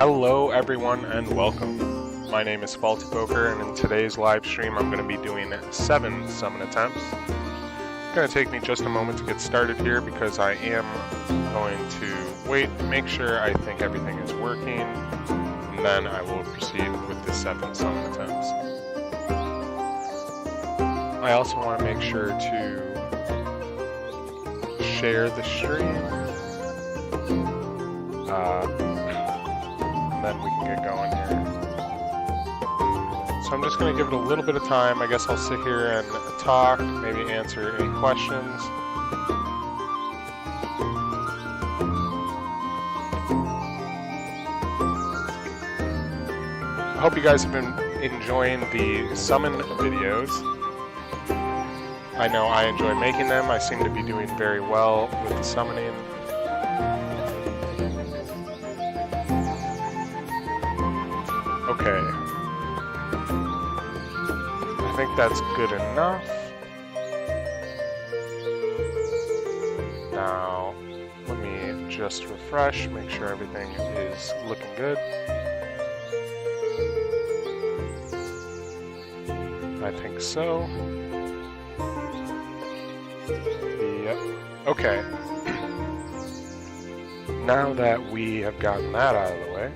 Hello everyone and welcome. My name is Faulty Poker, and in today's live stream I'm going to be doing 7 summon attempts. It's going to take me just a moment to get started here because I am going to wait, make sure I think everything is working, and then I will proceed with the 7 summon attempts. I also want to make sure to share the stream. Then we can get going here. So I'm just going to give it a little bit of time. I guess I'll sit here and talk, maybe answer any questions. I hope you guys have been enjoying the summon videos. I know I enjoy making them. I seem to be doing very well with the summoning. Okay. I think that's good enough. Now, let me just refresh, make sure everything is looking good. I think so. Yep. Okay. Now that we have gotten that out of the way,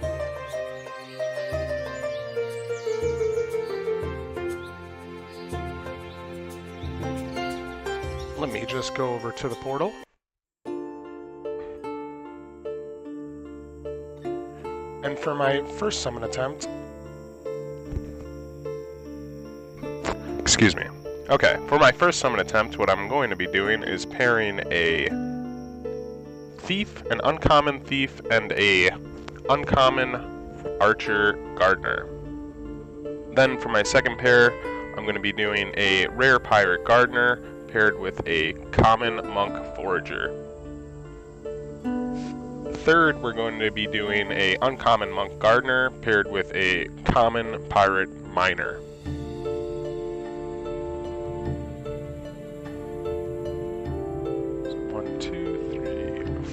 let me just go over to the portal. And for my first summon attempt, excuse me. Okay, for my first summon attempt, what I'm going to be doing is pairing a thief, an uncommon thief, and a uncommon archer gardener. Then for my second pair, I'm going to be doing a rare pirate gardener paired with a common monk forager. Third, we're going to be doing a uncommon monk gardener paired with a common pirate miner.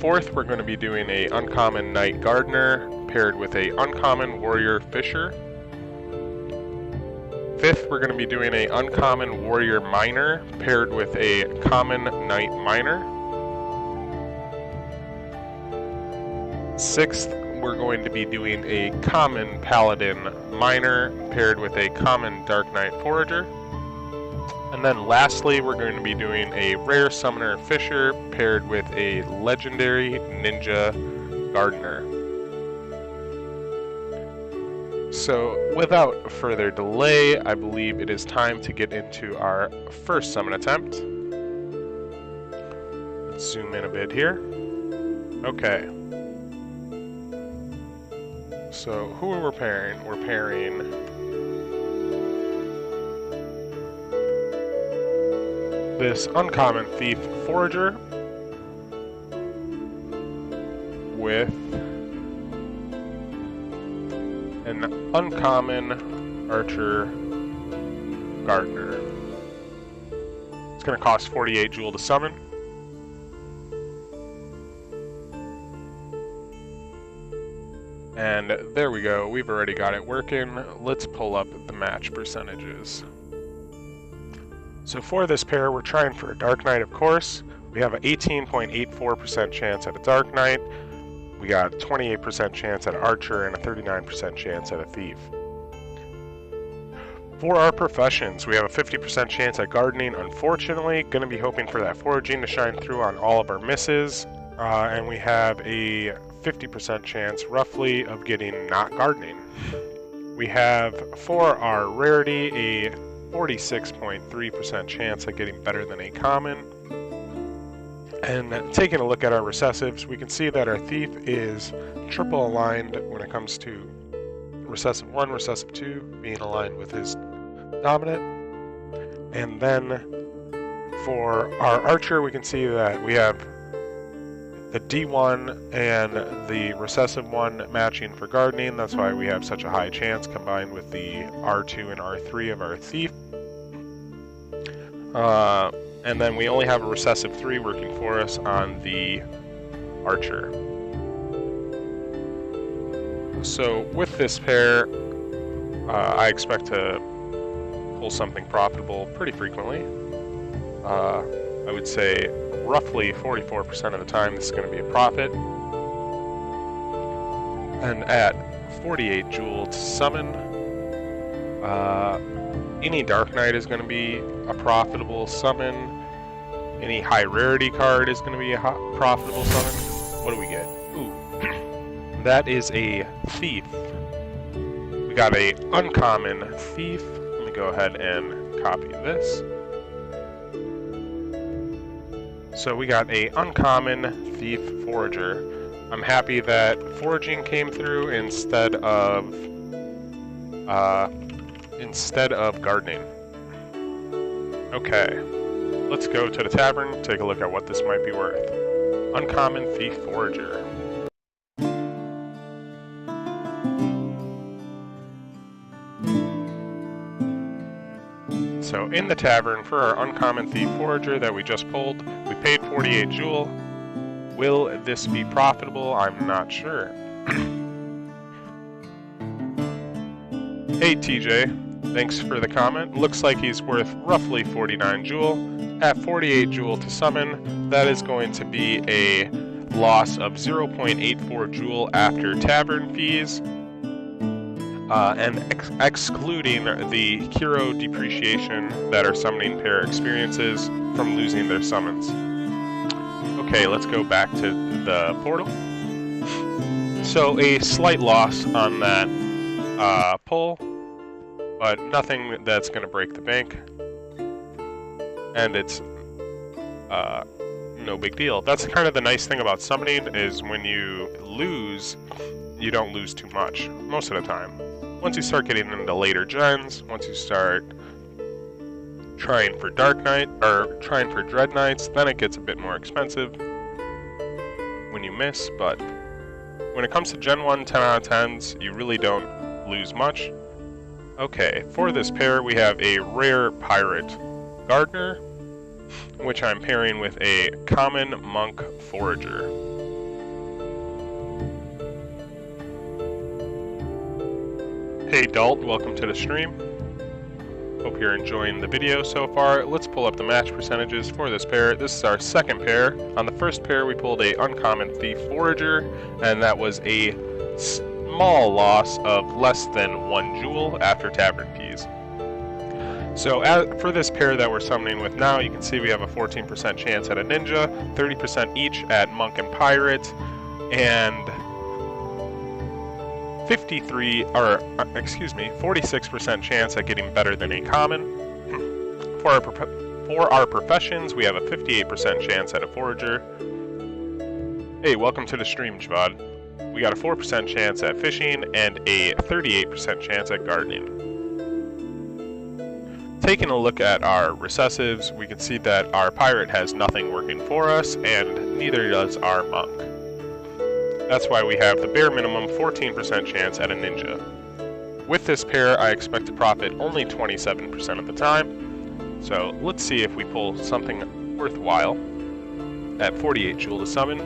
Fourth, we're going to be doing a uncommon knight gardener paired with a uncommon warrior fisher. Fifth, we're going to be doing a uncommon warrior miner paired with a common knight miner. Sixth, we're going to be doing a common paladin miner paired with a common dark knight forager. And then lastly, we're going to be doing a rare summoner fisher paired with a legendary ninja gardener. So without further delay, I believe it is time to get into our first summon attempt. Let's zoom in a bit here. Okay. So who are we pairing? We're pairing this uncommon thief forager with an uncommon archer gardener. It's going to cost 48 jewel to summon. And there we go, we've already got it working. Let's pull up the match percentages. So for this pair, we're trying for a Dark Knight, of course. We have an 18.84% chance at a Dark Knight. We got a 28% chance at an Archer and a 39% chance at a Thief. For our professions, we have a 50% chance at Gardening. Unfortunately, going to be hoping for that Foraging to shine through on all of our misses. And we have a 50% chance, roughly, of getting not Gardening. We have, for our Rarity, a 46.3% chance at getting better than a common. And taking a look at our recessives, we can see that our thief is triple aligned when it comes to recessive 1, recessive 2 being aligned with his dominant. And then for our archer, we can see that we have the D1 and the recessive 1 matching for gardening. That's why we have such a high chance combined with the R2 and R3 of our thief. And then we only have a recessive 3 working for us on the archer. So with this pair, I expect to pull something profitable pretty frequently. I would say roughly 44% of the time this is going to be a profit. And at 48 jewel to summon, any Dark Knight is going to be a profitable summon. Any high rarity card is going to be a profitable summon. What do we get? Ooh, that is a Thief. We got a uncommon Thief. Let me go ahead and copy this. So we got a uncommon Thief Forager. I'm happy that foraging came through instead of gardening. Okay, let's go to the tavern, take a look at what this might be worth. Uncommon Thief Forager. So in the tavern, for our uncommon Thief Forager that we just pulled, we paid 48 jewel. Will this be profitable? I'm not sure. Hey TJ, thanks for the comment. Looks like he's worth roughly 49 jewel. At 48 jewel to summon, that is going to be a loss of 0.84 jewel after tavern fees. And excluding the hero depreciation that our summoning pair experiences from losing their summons. Okay, let's go back to the portal. So a slight loss on that pull, but nothing that's going to break the bank. And it's no big deal. That's kind of the nice thing about summoning, is when you lose, you don't lose too much, most of the time. Once you start getting into later gens, once you start trying for Dark Knight, or trying for Dread Knights, then it gets a bit more expensive when you miss, but when it comes to Gen 1 10 out of 10s, you really don't lose much. Okay, for this pair we have a rare Pirate Gardener, which I'm pairing with a common Monk Forager. Hey Dalt, welcome to the stream. Hope you're enjoying the video so far. Let's pull up the match percentages for this pair. This is our second pair. On the first pair, we pulled a uncommon Thief Forager, and that was a small loss of less than 1 jewel after tavern fees. So for this pair that we're summoning with now, you can see we have a 14% chance at a Ninja, 30% each at Monk and Pirate, and 46% chance at getting better than a common. For our professions, we have a 58% chance at a Forager. Hey, welcome to the stream, Javad. We got a 4% chance at fishing and a 38% chance at gardening. Taking a look at our recessives, we can see that our Pirate has nothing working for us, and neither does our Monk. That's why we have the bare minimum 14% chance at a Ninja. With this pair, I expect to profit only 27% of the time. So let's see if we pull something worthwhile. At 48 jewel to summon.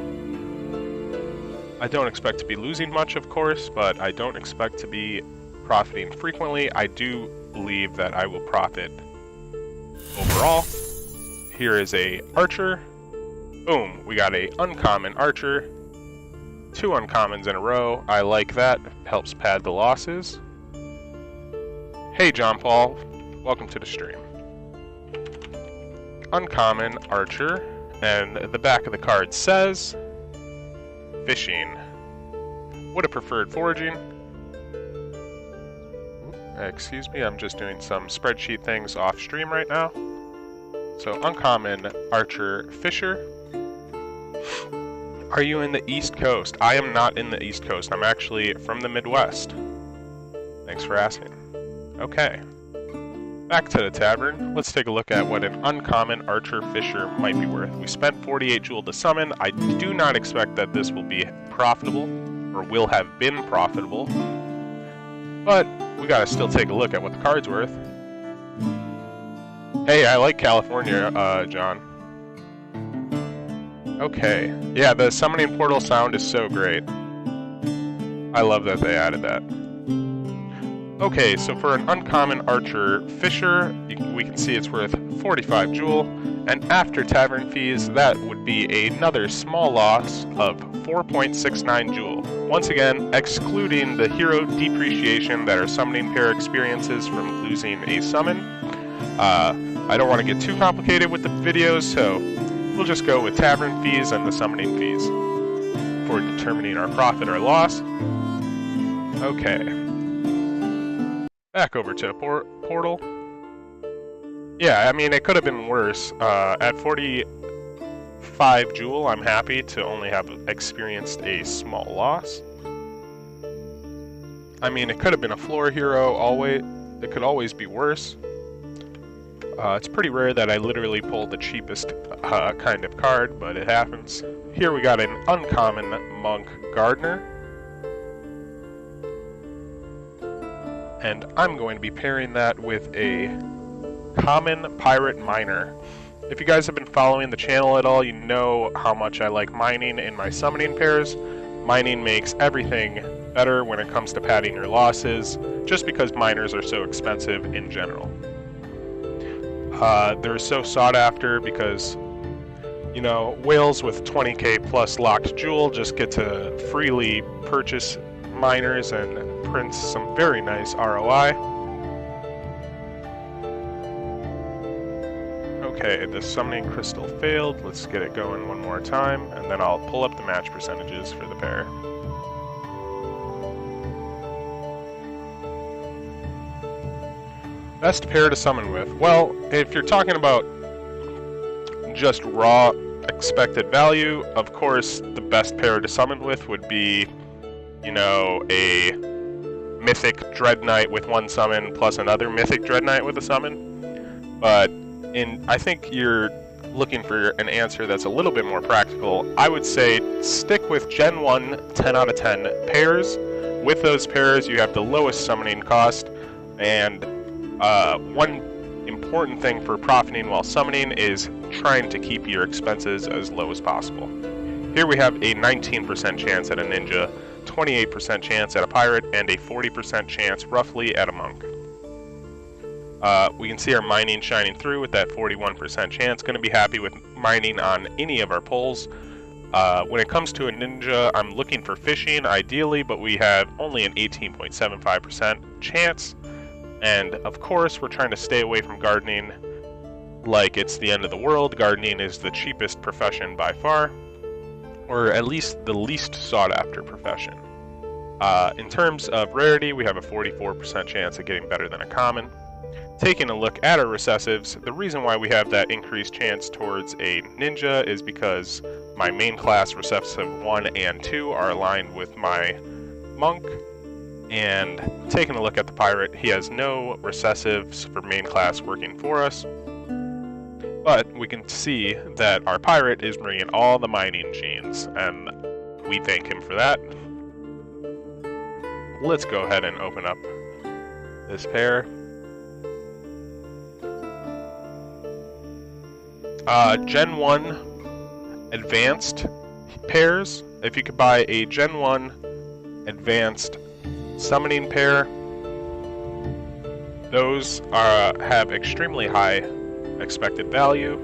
I don't expect to be losing much, of course, but I don't expect to be profiting frequently. I do believe that I will profit overall. Here is a Archer. Boom, we got a uncommon Archer. 2 uncommons in a row. I like that. Helps pad the losses. Hey John Paul, welcome to the stream. Uncommon Archer, and the back of the card says fishing. Would have preferred foraging. Excuse me, I'm just doing some spreadsheet things off stream right now. So uncommon Archer Fisher. Are you in the East Coast? I am not in the East Coast. I'm actually from the Midwest. Thanks for asking. Okay. Back to the tavern. Let's take a look at what an uncommon Archer Fisher might be worth. We spent 48 jewel to summon. I do not expect that this will be profitable, or will have been profitable. But we gotta still take a look at what the card's worth. Hey, I like California, John. Okay. Yeah, the summoning portal sound is so great. I love that they added that. Okay, so for an uncommon archer fisher, we can see it's worth 45 jewel, and after tavern fees, that would be another small loss of 4.69 jewel. Once again, excluding the hero depreciation that our summoning pair experiences from losing a summon. I don't want to get too complicated with the videos, so we'll just go with tavern fees and the summoning fees for determining our profit or loss. Okay. Back over to portal. Yeah, I mean, it could have been worse. At 45 jewel, I'm happy to only have experienced a small loss. I mean, it could have been a floor hero, always. It could always be worse. It's pretty rare that I literally pulled the cheapest kind of card, but it happens. Here we got an uncommon monk gardener. And I'm going to be pairing that with a common pirate miner. If you guys have been following the channel at all, you know how much I like mining in my summoning pairs. Mining makes everything better when it comes to padding your losses, just because miners are so expensive in general. They're so sought after because, you know, whales with 20k plus locked jewel just get to freely purchase miners and print some very nice ROI. Okay, the summoning crystal failed. Let's get it going one more time, and then I'll pull up the match percentages for the pair. Best pair to summon with. Well, if you're talking about just raw expected value, of course, the best pair to summon with would be, you know, a mythic Dread Knight with one summon plus another mythic Dread Knight with a summon. But I think you're looking for an answer that's a little bit more practical. I would say stick with Gen 1 10 out of 10 pairs. With those pairs, you have the lowest summoning cost, and one important thing for profiting while summoning is trying to keep your expenses as low as possible. Here we have a 19% chance at a ninja, 28% chance at a pirate, and a 40% chance roughly at a monk. We can see our mining shining through with that 41% chance. Going to be happy with mining on any of our pulls. When it comes to a ninja, I'm looking for fishing ideally, but we have only an 18.75% chance. And of course, we're trying to stay away from gardening like it's the end of the world. Gardening is the cheapest profession by far, or at least the least sought after profession. In terms of rarity, we have a 44% chance of getting better than a common. Taking a look at our recessives, the reason why we have that increased chance towards a ninja is because my main class recessive 1 and 2 are aligned with my monk. And taking a look at the pirate, he has no recessives for main class working for us. But we can see that our pirate is bringing all the mining genes, and we thank him for that. Let's go ahead and open up this pair. Gen 1 advanced pairs. If you could buy a Gen 1 advanced summoning pair, those have extremely high expected value,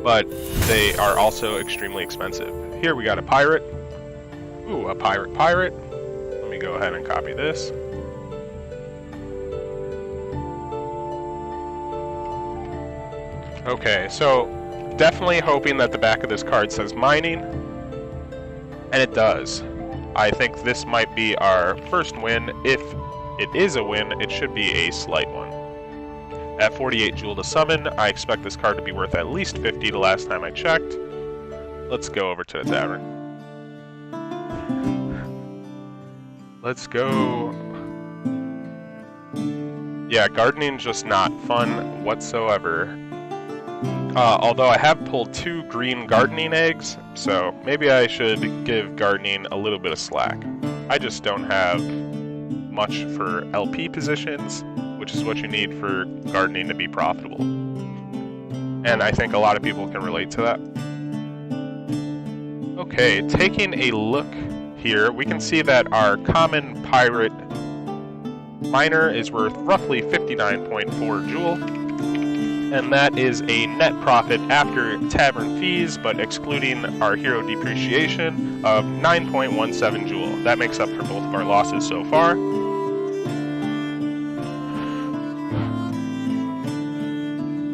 but they are also extremely expensive. Here we got a pirate. Ooh, a pirate. Let me go ahead and copy this. Okay, so definitely hoping that the back of this card says mining, and it does. I think this might be our first win. If it is a win, it should be a slight one. At 48 jewel to summon, I expect this card to be worth at least 50 the last time I checked. Let's go over to the tavern. Let's go. Yeah, gardening's just not fun whatsoever. Although I have pulled 2 green gardening eggs, so maybe I should give gardening a little bit of slack. I just don't have much for LP positions, which is what you need for gardening to be profitable. And I think a lot of people can relate to that. Okay, taking a look here, we can see that our common pirate miner is worth roughly 59.4 joule, and that is a net profit after tavern fees, but excluding our hero depreciation, of 9.17 joule. That makes up for both of our losses so far.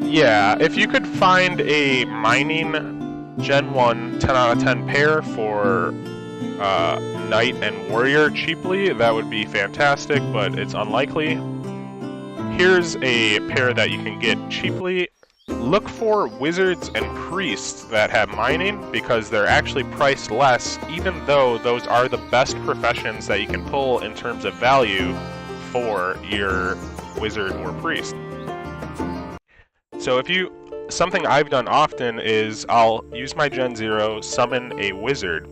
Yeah, if you could find a mining Gen 1 10 out of 10 pair for Knight and Warrior cheaply, that would be fantastic, but it's unlikely. Here's a pair that you can get cheaply. Look for Wizards and Priests that have mining, because they're actually priced less, even though those are the best professions that you can pull in terms of value for your Wizard or Priest. So something I've done often is I'll use my Gen 0, summon a Wizard,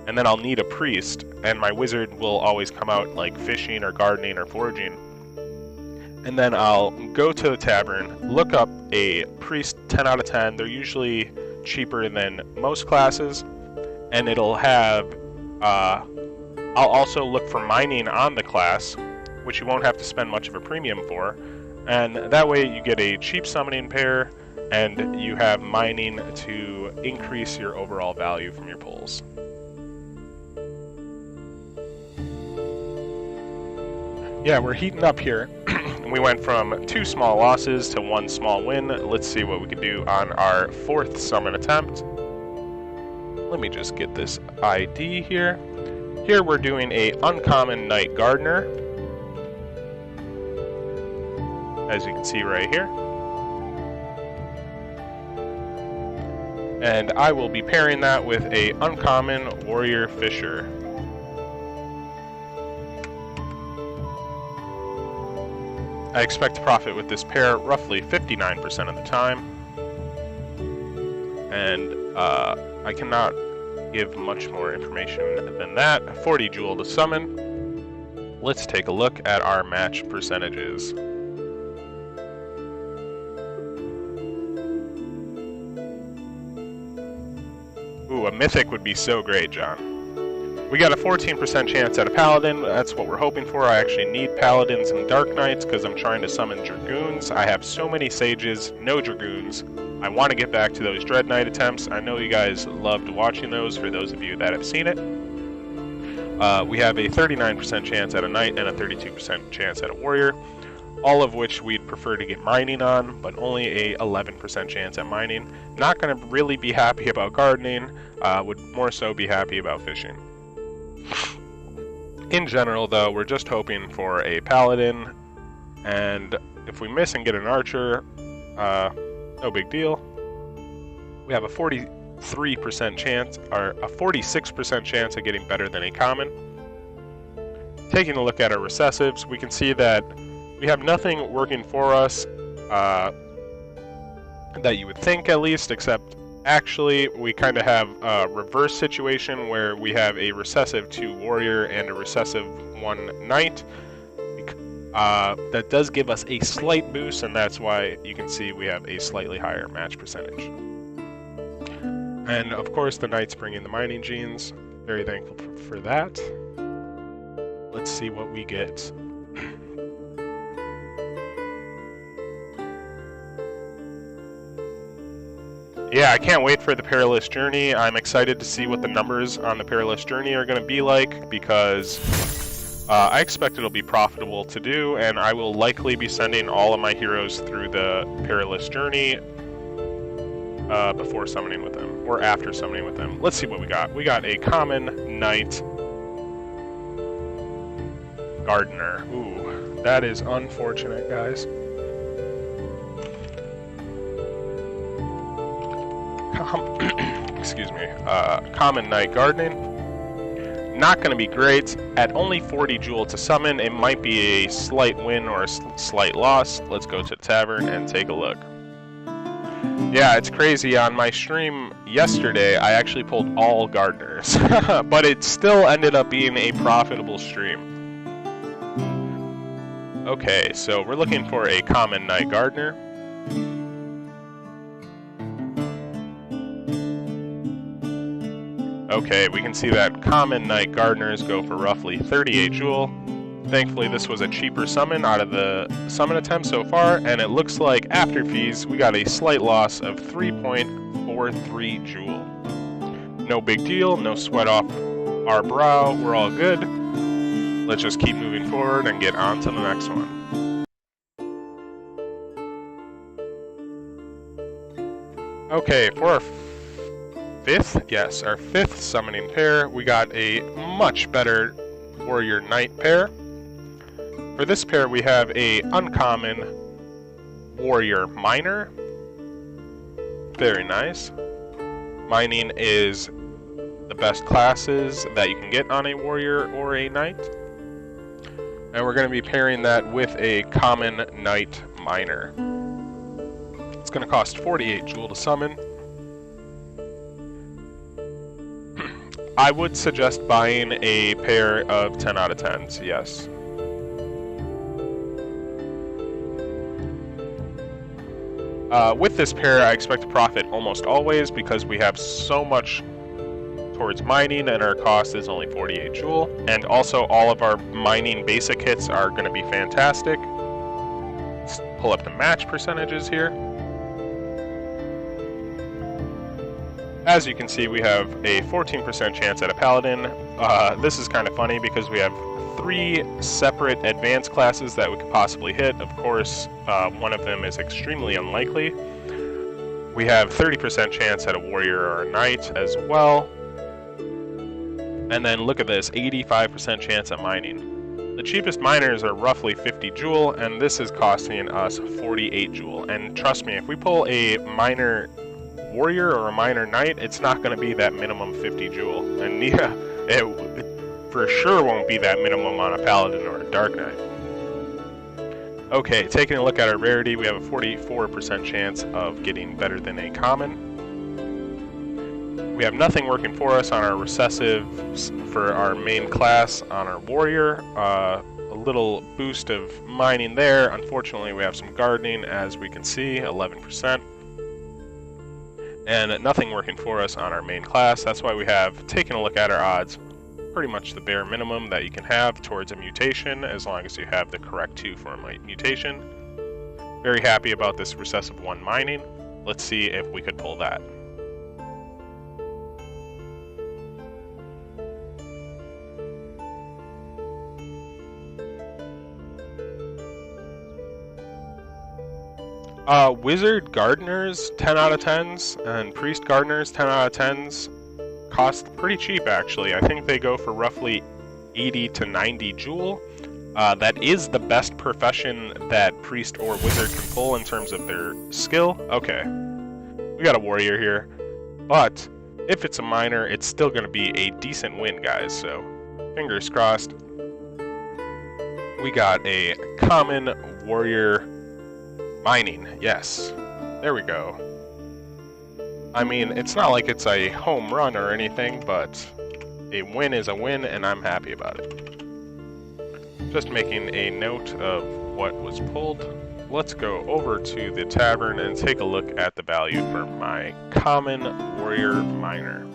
and then I'll need a Priest, and my Wizard will always come out like fishing or gardening or foraging. And then I'll go to the tavern, look up a Priest 10 out of 10, they're usually cheaper than most classes, and it'll have, I'll also look for mining on the class, which you won't have to spend much of a premium for. And that way you get a cheap summoning pair, and you have mining to increase your overall value from your pulls. Yeah, we're heating up here. We went from 2 small losses to 1 small win. Let's see what we can do on our 4th summon attempt. Let me just get this ID here. Here we're doing a uncommon Knight Gardener, as you can see right here. And I will be pairing that with a uncommon Warrior Fisher. I expect to profit with this pair roughly 59% of the time. And I cannot give much more information than that. 40 joule to summon. Let's take a look at our match percentages. Ooh, a mythic would be so great, John. We got a 14% chance at a paladin. That's what we're hoping for. I actually need paladins and dark knights because I'm trying to summon dragoons. I have so many sages, no dragoons. I want to get back to those dread knight attempts. I know you guys loved watching those, for those of you that have seen it. We have a 39% chance at a knight and a 32% chance at a warrior, all of which we'd prefer to get mining on, but only a 11% chance at mining. Not going to really be happy about gardening, would more so be happy about fishing. In general, though, we're just hoping for a paladin, and if we miss and get an archer, no big deal. We have a 43% chance, or a 46% chance of getting better than a common. Taking a look at our recessives, we can see that we have nothing working for us that you would think, at least, except actually we kind of have a reverse situation where we have a recessive 2 warrior and a recessive 1 knight. That does give us a slight boost, and that's why you can see we have a slightly higher match percentage. And of course the knight's bringing the mining genes. Very thankful for that. Let's see what we get. Yeah, I can't wait for the Perilous Journey. I'm excited to see what the numbers on the Perilous Journey are going to be like, because I expect it'll be profitable to do, and I will likely be sending all of my heroes through the Perilous Journey before summoning with them, or after summoning with them. Let's see what we got. We got a common Knight Gardener. Ooh, that is unfortunate, guys. Excuse me. Common Knight Gardening. Not going to be great. At only 40 joule to summon, it might be a slight win or a slight loss. Let's go to the tavern and take a look. Yeah, it's crazy. On my stream yesterday, I actually pulled all gardeners, but it still ended up being a profitable stream. Okay, so we're looking for a common Knight Gardener. Okay, we can see that common Knight Gardeners go for roughly 38 jewel. Thankfully, this was a cheaper summon out of the summon attempts so far, and it looks like after fees, we got a slight loss of 3.43 jewel. No big deal, no sweat off our brow, we're all good. Let's just keep moving forward and get on to the next one. Okay, for our fifth summoning pair, we got a much better Warrior Knight pair. For this pair, we have a uncommon Warrior Miner. Very nice. Mining is the best classes that you can get on a Warrior or a Knight. And we're going to be pairing that with a common Knight Miner. It's going to cost 48 jewel to summon. I would suggest buying a pair of 10 out of 10s, yes. With this pair, I expect to profit almost always because we have so much towards mining and our cost is only 48 jewel. And also all of our mining basic hits are going to be fantastic. Let's pull up the match percentages here. As you can see, we have a 14% chance at a Paladin. This is kind of funny because we have 3 separate advanced classes that we could possibly hit. Of course, one of them is extremely unlikely. We have 30% chance at a Warrior or a Knight as well. And then look at this, 85% chance at mining. The cheapest miners are roughly 50 jewel, and this is costing us 48 jewel. And trust me, if we pull a miner Warrior or a miner Knight, it's not going to be that minimum 50 jewel. And yeah, it for sure won't be that minimum on a Paladin or a Dark Knight. Okay, taking a look at our rarity, we have a 44% chance of getting better than a common. We have nothing working for us on our recessives for our main class on our Warrior. A little boost of mining there. Unfortunately, we have some gardening, as we can see, 11%. And nothing working for us on our main class. That's why we have taken a look at our odds. Pretty much the bare minimum that you can have towards a mutation, as long as you have the correct 2 for a mutation. Very happy about this recessive 1 mining. Let's see if we could pull that. Wizard Gardeners, 10 out of 10s, and Priest Gardeners, 10 out of 10s, cost pretty cheap actually. I think they go for roughly 80 to 90 jewel. That is the best profession that Priest or Wizard can pull in terms of their skill. Okay, we got a Warrior here, but if it's a Miner, it's still going to be a decent win, guys, so fingers crossed. We got a common Warrior Mining, yes. There we go. I mean, it's not like it's a home run or anything, but a win is a win, and I'm happy about it. Just making a note of what was pulled. Let's go over to the tavern and take a look at the value for my common Warrior Miner.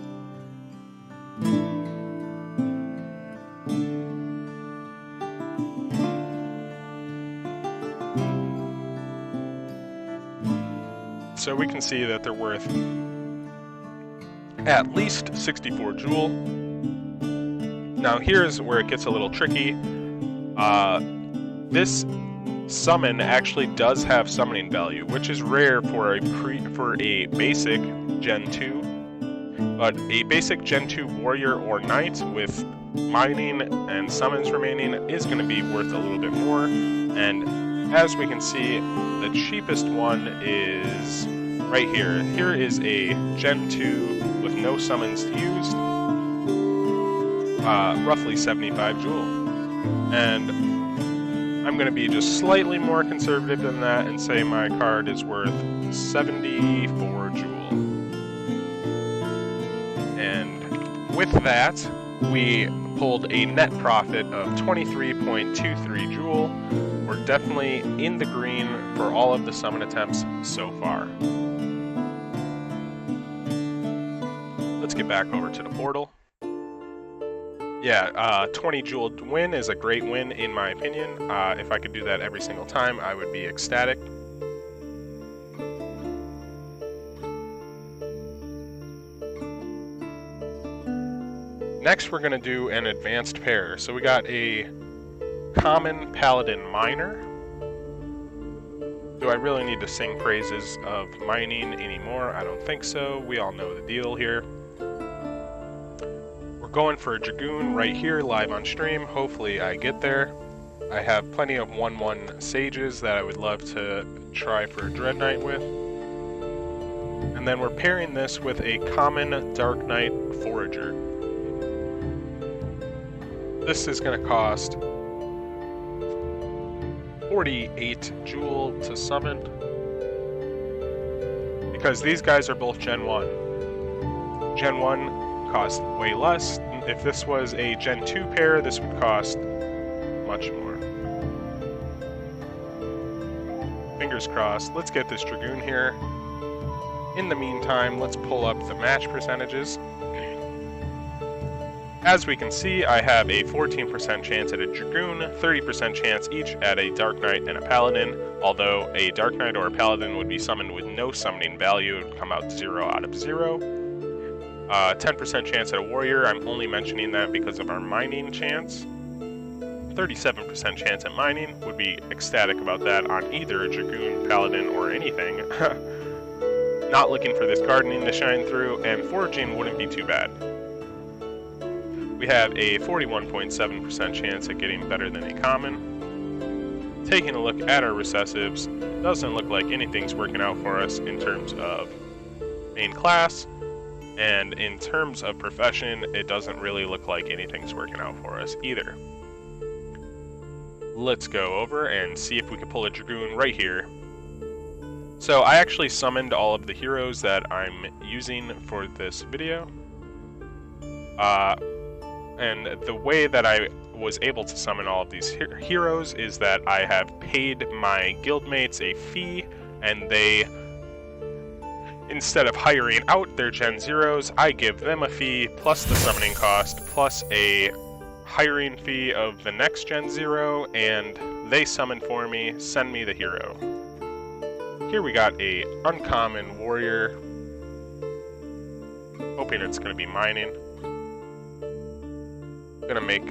So we can see that they're worth at least 64 jewel. Now here's where it gets a little tricky. This summon actually does have summoning value, which is rare for a basic Gen 2. But a basic Gen 2 Warrior or Knight with mining and summons remaining is going to be worth a little bit more. And as we can see, the cheapest one is right here. Here is a Gen 2 with no summons used, roughly 75 jewel. And I'm going to be just slightly more conservative than that and say my card is worth 74 jewel. And with that, we pulled a net profit of 23.23 jewel. We're definitely in the green for all of the summon attempts so far. Let's get back over to the portal. Yeah, 20 jewel win is a great win in my opinion. If I could do that every single time, I would be ecstatic. Next, we're going to do an advanced pair. So we got a common paladin miner. Do I really need to sing praises of mining anymore? I don't think so. We all know the deal here. We're going for a dragoon right here, live on stream. Hopefully I get there. I have plenty of 1/1 sages that I would love to try for a Dread Knight with. And then we're pairing this with a common Dark Knight Forager. This is going to cost 48 jewel to summon, because these guys are both Gen 1. Gen 1 cost way less. If this was a Gen 2 pair, this would cost much more. Fingers crossed. Let's get this Dragoon here. In the meantime, let's pull up the match percentages. As we can see, I have a 14% chance at a Dragoon, 30% chance each at a Dark Knight and a Paladin, although a Dark Knight or a Paladin would be summoned with no summoning value. It would come out 0 out of 0. 10% chance at a Warrior. I'm only mentioning that because of our mining chance. 37% chance at mining. Would be ecstatic about that on either a Dragoon, Paladin, or anything. Not looking for this gardening to shine through, and foraging wouldn't be too bad. We have a 41.7% chance at getting better than a common. Taking a look at our recessives, doesn't look like anything's working out for us in terms of main class, and in terms of profession, it doesn't really look like anything's working out for us either. Let's go over and see if we can pull a Dragoon right here. So I actually summoned all of the heroes that I'm using for this video. And the way that I was able to summon all of these heroes is that I have paid my guildmates a fee, and they, instead of hiring out their Gen Zeros, I give them a fee plus the summoning cost plus a hiring fee of the next Gen Zero, and they summon for me, send me the hero. Here we got a uncommon warrior. Hoping it's going to be mining. Gonna make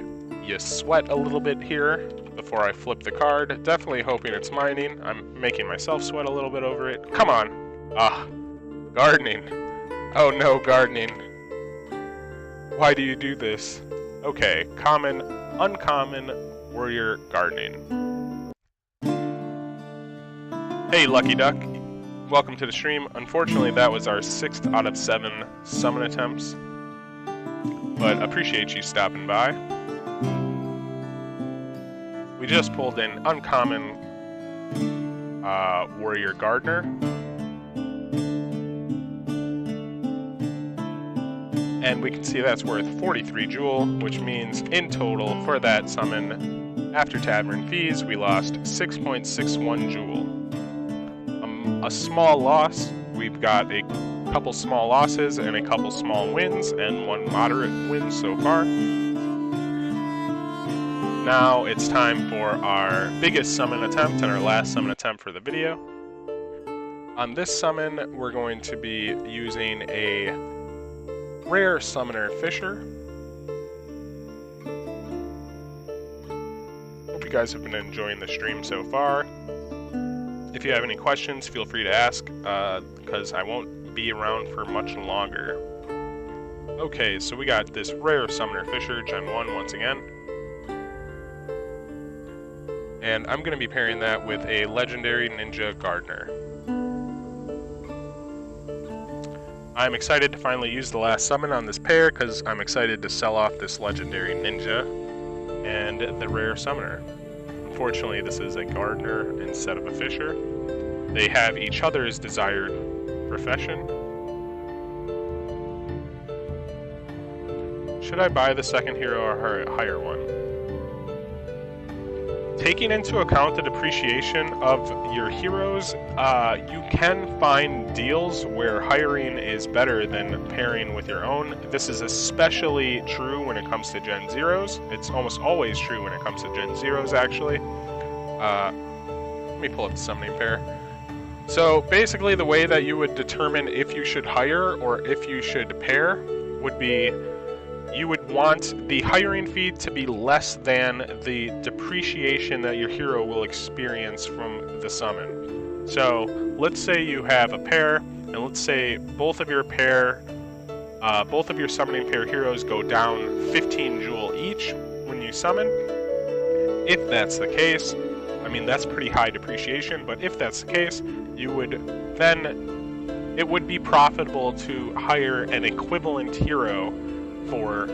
you sweat a little bit here before I flip the card. Definitely hoping it's mining. I'm making myself sweat a little bit over it. Come on. Ah, gardening. Oh no, gardening. Why do you do this? Okay, common, uncommon, warrior, gardening. Hey, Lucky Duck. Welcome to the stream. Unfortunately, that was our 6th out of 7 summon attempts. But appreciate you stopping by. We just pulled an uncommon warrior gardener. And we can see that's worth 43 jewel, which means in total for that summon, after tavern fees, we lost 6.61 jewel. A small loss. We've got a couple small losses and a couple small wins and 1 moderate win so far. Now it's time for our biggest summon attempt and our last summon attempt for the video. On this summon, we're going to be using a rare summoner Fisher. Hope you guys have been enjoying the stream so far. If you have any questions, feel free to ask, because I won't be around for much longer. Okay, so we got this rare summoner Fisher, Gen 1 once again. And I'm going to be pairing that with a legendary ninja gardener. I'm excited to finally use the last summon on this pair, because I'm excited to sell off this legendary ninja and the rare summoner. Unfortunately, this is a gardener instead of a fisher. They have each other's desired profession. Should I buy the second hero or hire one? Taking into account the depreciation of your heroes, you can find deals where hiring is better than pairing with your own. This is especially true when it comes to Gen Zeros. It's almost always true when it comes to Gen Zeros, actually. Let me pull up the summoning pair. So basically the way that you would determine if you should hire or if you should pair would be, you would want the hiring fee to be less than the depreciation that your hero will experience from the summon. So let's say you have a pair, and let's say both of your summoning pair heroes go down 15 jewel each when you summon. If that's the case, I mean, that's pretty high depreciation, but if that's the case, you would then, it would be profitable to hire an equivalent hero for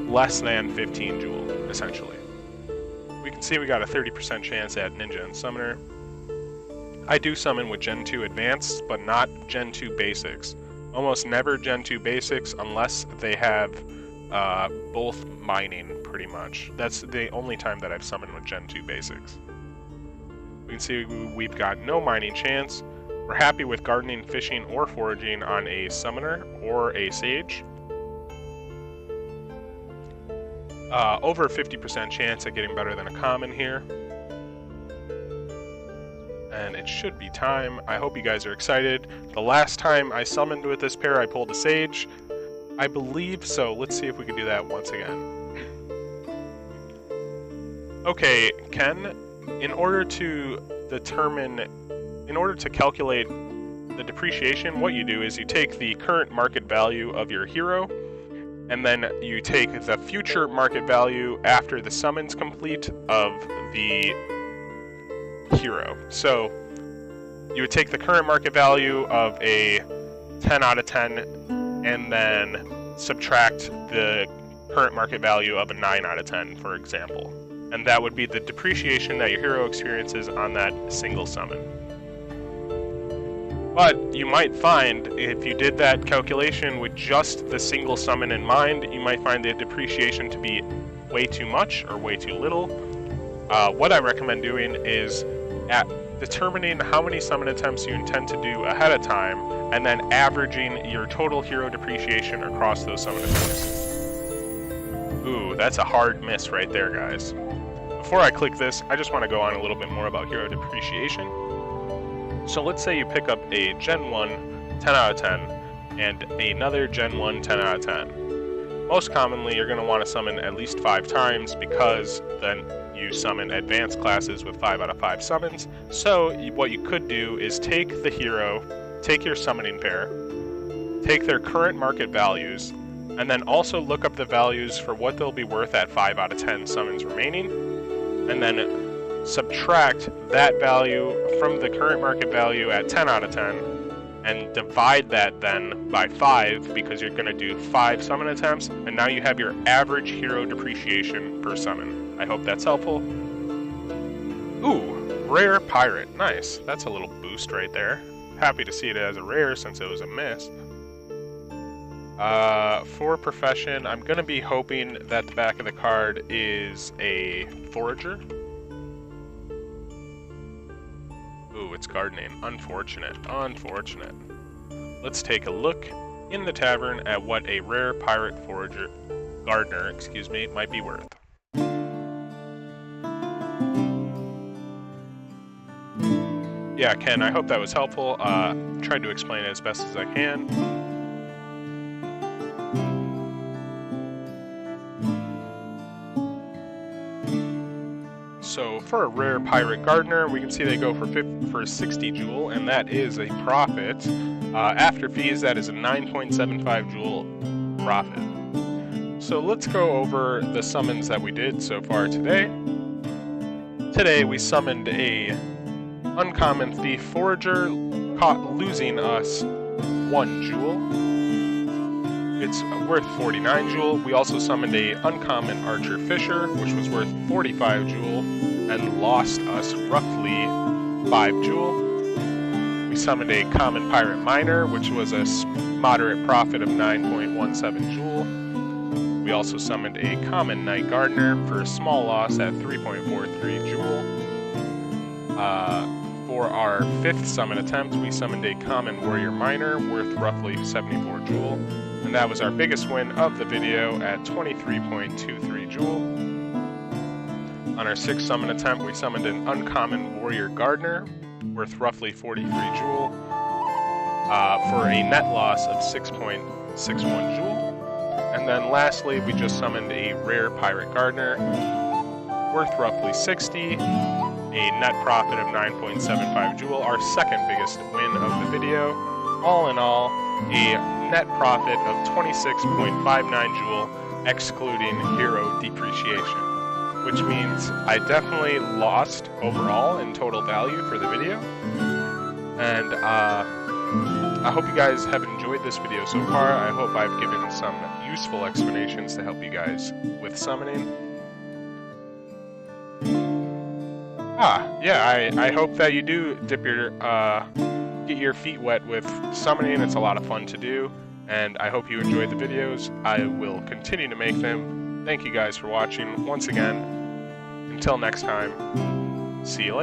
less than 15 jewel, essentially. We can see we got a 30% chance at Ninja and Summoner. I do summon with Gen 2 Advanced, but not Gen 2 Basics. Almost never Gen 2 Basics unless they have both mining, pretty much. That's the only time that I've summoned with Gen 2 Basics. We can see we've got no mining chance. We're happy with gardening, fishing, or foraging on a Summoner or a Sage. Over 50% chance at getting better than a common here. And it should be time. I hope you guys are excited. The last time I summoned with this pair, I pulled a Sage, I believe, so let's see if we can do that once again. Okay, Ken, in order to calculate the depreciation, what you do is you take the current market value of your hero, and then you take the future market value after the summon's complete of the hero. So you would take the current market value of a 10 out of 10 and then subtract the current market value of a 9 out of 10, for example. And that would be the depreciation that your hero experiences on that single summon. But you might find, if you did that calculation with just the single summon in mind, you might find the depreciation to be way too much or way too little. What I recommend doing is determining how many summon attempts you intend to do ahead of time, and then averaging your total hero depreciation across those summon attempts. Ooh, that's a hard miss right there, guys. Before I click this, I just want to go on a little bit more about hero depreciation. So let's say you pick up a Gen 1 10 out of 10 and another Gen 1 10 out of 10. Most commonly, you're going to want to summon at least 5 times because then you summon advanced classes with 5 out of 5 summons. So what you could do is take the hero, take your summoning pair, take their current market values, and then also look up the values for what they'll be worth at 5 out of 10 summons remaining, and then subtract that value from the current market value at 10 out of 10 and divide that then by 5 because you're going to do 5 summon attempts, and now you have your average hero depreciation per summon. I hope that's helpful. Ooh, rare pirate. Nice. That's a little boost right there. Happy to see it as a rare since it was a miss. For profession, I'm going to be hoping that the back of the card is a forager. Ooh, it's gardening. Unfortunate. Unfortunate. Let's take a look in the tavern at what a rare pirate gardener, might be worth. Yeah, Ken, I hope that was helpful. Tried to explain it as best as I can. So for a rare pirate gardener, we can see they go for 60 jewel, and that is a profit. After fees, that is a 9.75 jewel profit. So let's go over the summons that we did so far today. Today we summoned a uncommon thief forager, losing us 1 jewel. It's worth 49 jewel. We also summoned a uncommon archer fisher, which was worth 45 jewel and lost us roughly 5 jewel. We summoned a common pirate miner, which was a moderate profit of 9.17 jewel. We We also summoned a common Night Gardener for a small loss at 3.43 Jewel. For our 5th summon attempt, we summoned a common Warrior Miner worth roughly 74 Jewel, and that was our biggest win of the video at 23.23 Jewel. On our 6th summon attempt, we summoned an uncommon Warrior Gardener worth roughly 43 Jewel for a net loss of 6.61 Jewel. And then lastly, we just summoned a rare Pirate Gardener worth roughly 60, a net profit of 9.75 Jewel, our second biggest win of the video. All in all, a net profit of 26.59 Jewel, excluding hero depreciation, which means I definitely lost overall in total value for the video. And I hope you guys have enjoyed this video so far. I hope I've given some useful explanations to help you guys with summoning. I hope that you do dip your, get your feet wet with summoning. It's a lot of fun to do, and I hope you enjoyed the videos. I will continue to make them. Thank you guys for watching once again. Until next time, see you later.